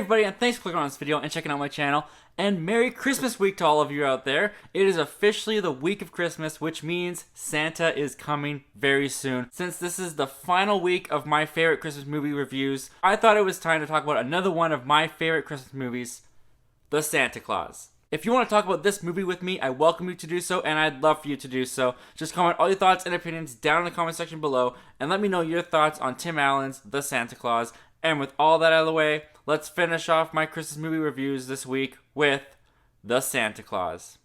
everybody, and thanks for clicking on this video and checking out my channel. And Merry Christmas week to all of you out there. It is officially the week of Christmas, which means Santa is coming very soon. Since this is the final week of my favorite Christmas movie reviews, I thought it was time to talk about another one of my favorite Christmas movies, The Santa Claus. If you want to talk about this movie with me, I welcome you to do so, and I'd love for you to do so. Just comment all your thoughts and opinions down in the comment section below, and let me know your thoughts on Tim Allen's The Santa Claus. And with all that out of the way, let's finish off my Christmas movie reviews this week with The Santa Claus.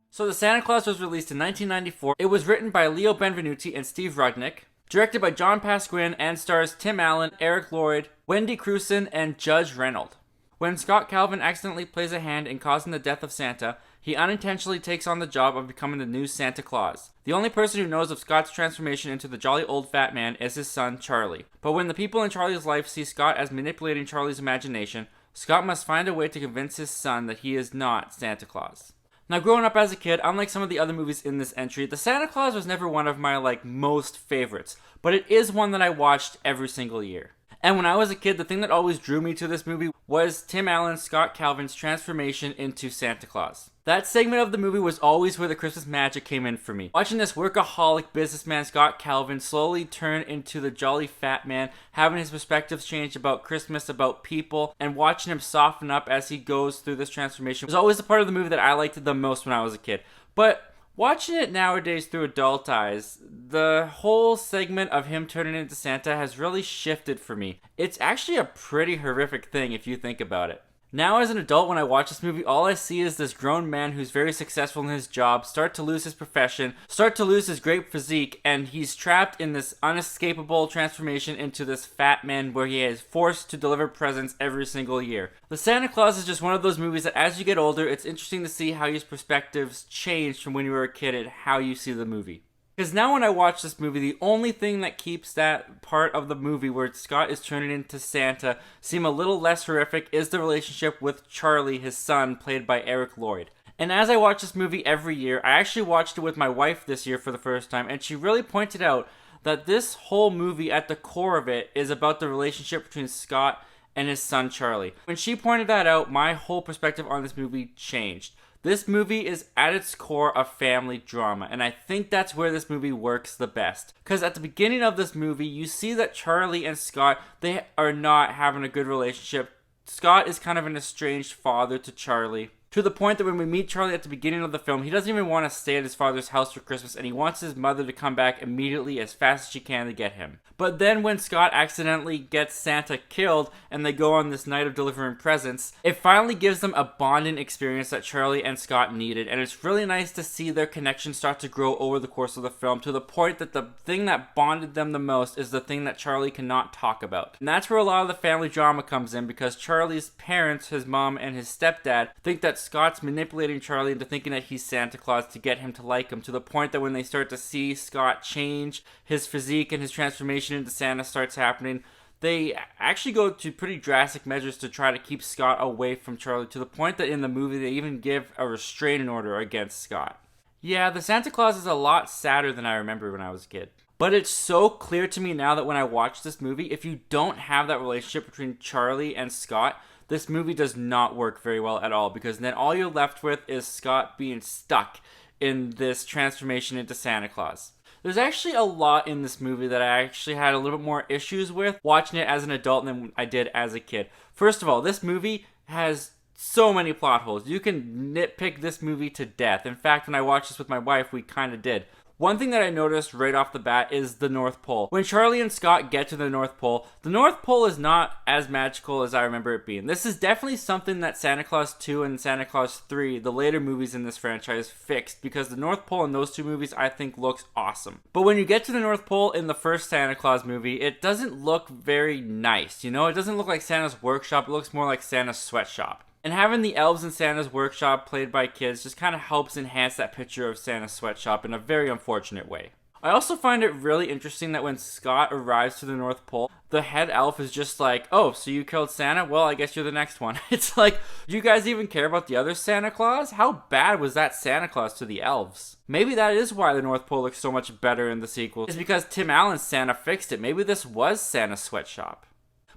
So The Santa Claus was released in 1994. It was written by Leo Benvenuti and Steve Rudnick, directed by John Pasquin, and stars Tim Allen, Eric Lloyd, Wendy Crewson, and Judge Reynolds. When Scott Calvin accidentally plays a hand in causing the death of Santa, he unintentionally takes on the job of becoming the new Santa Claus. The only person who knows of Scott's transformation into the jolly old fat man is his son, Charlie. But when the people in Charlie's life see Scott as manipulating Charlie's imagination, Scott must find a way to convince his son that he is not Santa Claus. Now, growing up as a kid, unlike some of the other movies in this entry, The Santa Claus was never one of my most favorites, but it is one that I watched every single year. And when I was a kid, the thing that always drew me to this movie was Tim Allen, Scott Calvin's transformation into Santa Claus. That segment of the movie was always where the Christmas magic came in for me. Watching this workaholic businessman Scott Calvin slowly turn into the jolly fat man, having his perspectives change about Christmas, about people, and watching him soften up as he goes through this transformation was always the part of the movie that I liked the most when I was a kid. But watching it nowadays through adult eyes, the whole segment of him turning into Santa has really shifted for me. It's actually a pretty horrific thing if you think about it. Now as an adult, when I watch this movie, all I see is this grown man who's very successful in his job start to lose his profession, start to lose his great physique, and he's trapped in this unescapable transformation into this fat man where he is forced to deliver presents every single year. The Santa Claus is just one of those movies that as you get older, it's interesting to see how your perspectives change from when you were a kid and how you see the movie. Because now when I watch this movie, the only thing that keeps that part of the movie where Scott is turning into Santa seem a little less horrific is the relationship with Charlie, his son, played by Eric Lloyd. And as I watch this movie every year, I actually watched it with my wife this year for the first time, and she really pointed out that this whole movie, at the core of it, is about the relationship between Scott and his son Charlie. When she pointed that out, my whole perspective on this movie changed. This movie is at its core a family drama, and I think that's where this movie works the best. Because at the beginning of this movie, you see that Charlie and Scott, they are not having a good relationship. Scott is kind of an estranged father to Charlie, to the point that when we meet Charlie at the beginning of the film, he doesn't even want to stay at his father's house for Christmas, and he wants his mother to come back immediately as fast as she can to get him. But then when Scott accidentally gets Santa killed and they go on this night of delivering presents, it finally gives them a bonding experience that Charlie and Scott needed, and it's really nice to see their connection start to grow over the course of the film to the point that the thing that bonded them the most is the thing that Charlie cannot talk about. And that's where a lot of the family drama comes in, because Charlie's parents, his mom and his stepdad, think that Scott's manipulating Charlie into thinking that he's Santa Claus to get him to like him, to the point that when they start to see Scott change, his physique and his transformation into Santa starts happening, they actually go to pretty drastic measures to try to keep Scott away from Charlie, to the point that in the movie they even give a restraining order against Scott. Yeah, the Santa Claus is a lot sadder than I remember when I was a kid. But it's so clear to me now that when I watch this movie, if you don't have that relationship between Charlie and Scott, this movie does not work very well at all, because then all you're left with is Scott being stuck in this transformation into Santa Claus. There's actually a lot in this movie that I actually had a little bit more issues with watching it as an adult than I did as a kid. First of all, this movie has so many plot holes. You can nitpick this movie to death. In fact, when I watched this with my wife, we kind of did. One thing that I noticed right off the bat is the North Pole. When Charlie and Scott get to the North Pole is not as magical as I remember it being. This is definitely something that Santa Claus 2 and Santa Claus 3, the later movies in this franchise, fixed, because the North Pole in those two movies I think looks awesome. But when you get to the North Pole in the first Santa Claus movie, it doesn't look very nice, you know? It doesn't look like Santa's workshop, it looks more like Santa's sweatshop. And having the elves in Santa's workshop played by kids just kind of helps enhance that picture of Santa's sweatshop in a very unfortunate way. I also find it really interesting that when Scott arrives to the North Pole, the head elf is just like, oh, so you killed Santa? Well, I guess you're the next one. It's like, do you guys even care about the other Santa Claus? How bad was that Santa Claus to the elves? Maybe that is why the North Pole looks so much better in the sequel. It's because Tim Allen's Santa fixed it. Maybe this was Santa's sweatshop.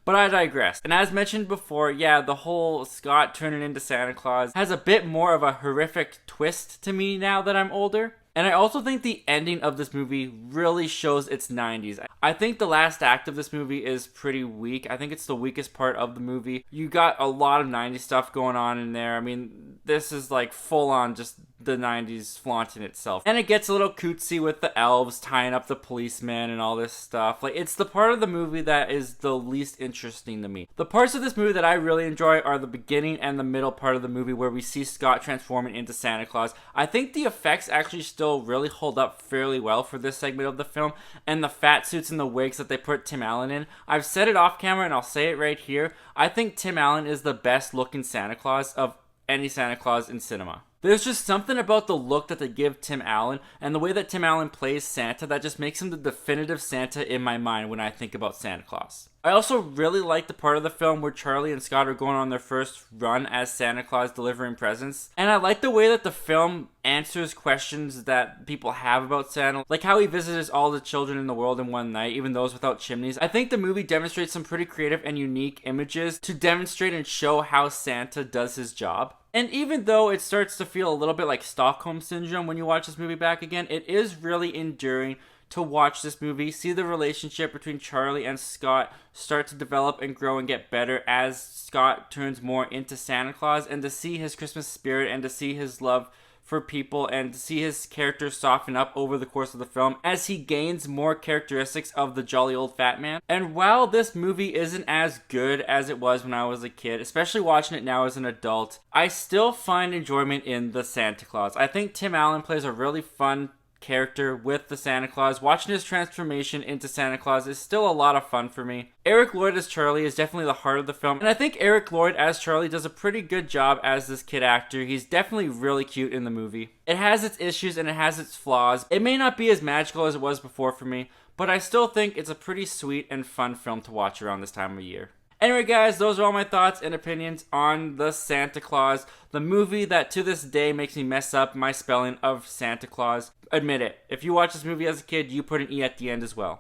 But I digress. And as mentioned before, yeah, the whole Scott turning into Santa Claus has a bit more of a horrific twist to me now that I'm older. And I also think the ending of this movie really shows its 90s. I think the last act of this movie is pretty weak. I think it's the weakest part of the movie. You got a lot of 90s stuff going on in there. I mean, this is like full on just the 90s flaunting itself. And it gets a little cutesy with the elves tying up the policemen and all this stuff. Like, it's the part of the movie that is the least interesting to me. The parts of this movie that I really enjoy are the beginning and the middle part of the movie where we see Scott transforming into Santa Claus. I think the effects actually still really hold up fairly well for this segment of the film, and the fat suits and the wigs that they put Tim Allen in. I've said it off camera and I'll say it right here. I think Tim Allen is the best looking Santa Claus of any Santa Claus in cinema. There's just something about the look that they give Tim Allen and the way that Tim Allen plays Santa that just makes him the definitive Santa in my mind when I think about Santa Claus. I also really like the part of the film where Charlie and Scott are going on their first run as Santa Claus delivering presents. And I like the way that the film answers questions that people have about Santa, like how he visits all the children in the world in one night, even those without chimneys. I think the movie demonstrates some pretty creative and unique images to demonstrate and show how Santa does his job. And even though it starts to feel a little bit like Stockholm Syndrome when you watch this movie back again, it is really enduring to watch this movie, see the relationship between Charlie and Scott start to develop and grow and get better as Scott turns more into Santa Claus, and to see his Christmas spirit and to see his love for people and to see his character soften up over the course of the film as he gains more characteristics of the jolly old fat man. And while this movie isn't as good as it was when I was a kid, especially watching it now as an adult, I still find enjoyment in the Santa Claus. I think Tim Allen plays a really fun character with the Santa Claus. Watching his transformation into Santa Claus is still a lot of fun for me. Eric Lloyd as Charlie is definitely the heart of the film, and I think Eric Lloyd as Charlie does a pretty good job as this kid actor. He's definitely really cute in the movie. It has its issues and it has its flaws. It may not be as magical as it was before for me, but I still think it's a pretty sweet and fun film to watch around this time of year. Anyway, guys, those are all my thoughts and opinions on the Santa Claus, the movie that to this day makes me mess up my spelling of Santa Claus. Admit it, if you watch this movie as a kid, you put an E at the end as well.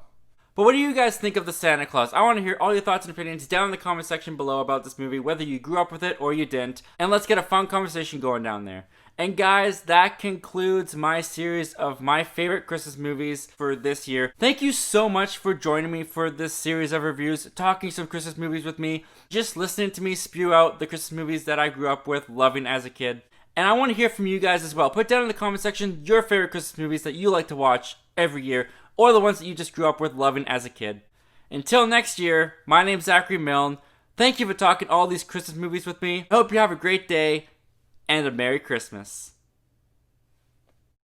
But what do you guys think of the Santa Claus? I want to hear all your thoughts and opinions down in the comment section below about this movie, whether you grew up with it or you didn't, and let's get a fun conversation going down there. And guys, that concludes my series of my favorite Christmas movies for this year. Thank you so much for joining me for this series of reviews, talking some Christmas movies with me, just listening to me spew out the Christmas movies that I grew up with, loving as a kid. And I want to hear from you guys as well. Put down in the comment section your favorite Christmas movies that you like to watch every year, or the ones that you just grew up with loving as a kid. Until next year, my name's Zachary Milne. Thank you for talking all these Christmas movies with me. I hope you have a great day and a Merry Christmas.